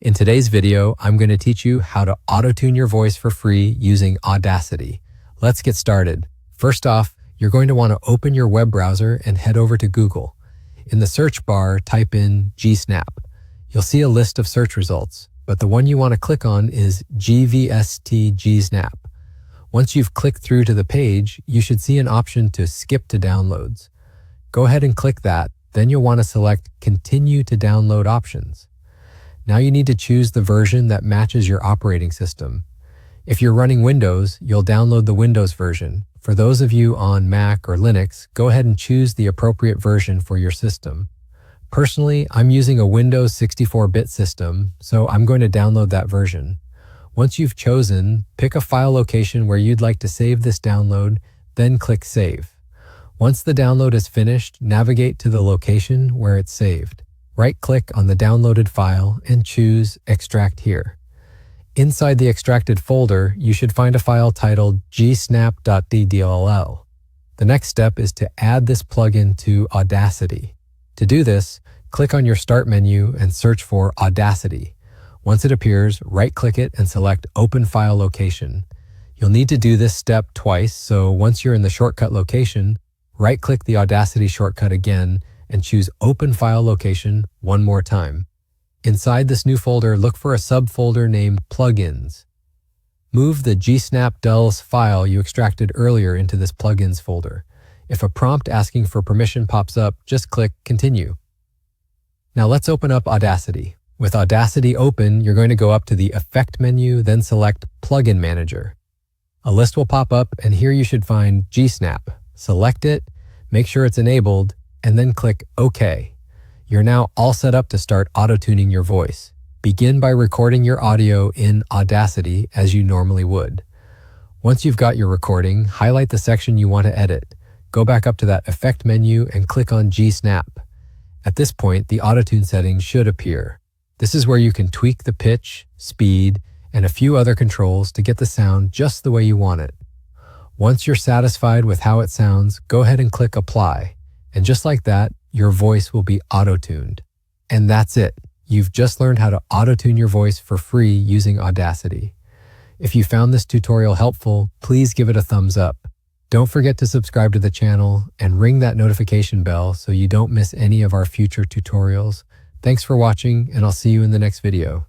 In today's video, I'm going to teach you how to auto-tune your voice for free using Audacity. Let's get started. First off, you're going to want to open your web browser and head over to Google. In the search bar, type in GSnap. You'll see a list of search results, but the one you want to click on is GVST GSnap. Once you've clicked through to the page, you should see an option to skip to downloads. Go ahead and click that, then you'll want to select Continue to Download options. Now you need to choose the version that matches your operating system. If you're running Windows, you'll download the Windows version. For those of you on Mac or Linux, go ahead and choose the appropriate version for your system. Personally, I'm using a Windows 64-bit system, so I'm going to download that version. Once you've chosen, pick a file location where you'd like to save this download, then click Save. Once the download is finished, navigate to the location where it's saved. Right-click on the downloaded file and choose Extract Here. Inside the extracted folder, you should find a file titled gsnap.ddll. The next step is to add this plugin to Audacity. To do this, click on your Start menu and search for Audacity. Once it appears, right-click it and select Open File Location. You'll need to do this step twice, so once you're in the shortcut location, right-click the Audacity shortcut again and choose Open File Location one more time. Inside this new folder, look for a subfolder named Plugins. Move the gsnap.dll file you extracted earlier into this Plugins folder. If a prompt asking for permission pops up, just click Continue. Now let's open up Audacity. With Audacity open, you're going to go up to the Effect menu, then select Plugin Manager. A list will pop up, and here you should find GSnap. Select it, make sure it's enabled, and then click OK. You're now all set up to start auto-tuning your voice. Begin by recording your audio in Audacity as you normally would. Once you've got your recording, highlight the section you want to edit. Go back up to that Effect menu and click on GSnap. At this point, the auto-tune settings should appear. This is where you can tweak the pitch, speed, and a few other controls to get the sound just the way you want it. Once you're satisfied with how it sounds, go ahead and click Apply. And just like that, your voice will be auto-tuned. And that's it. You've just learned how to auto-tune your voice for free using Audacity. If you found this tutorial helpful, please give it a thumbs up. Don't forget to subscribe to the channel and ring that notification bell so you don't miss any of our future tutorials. Thanks for watching, and I'll see you in the next video.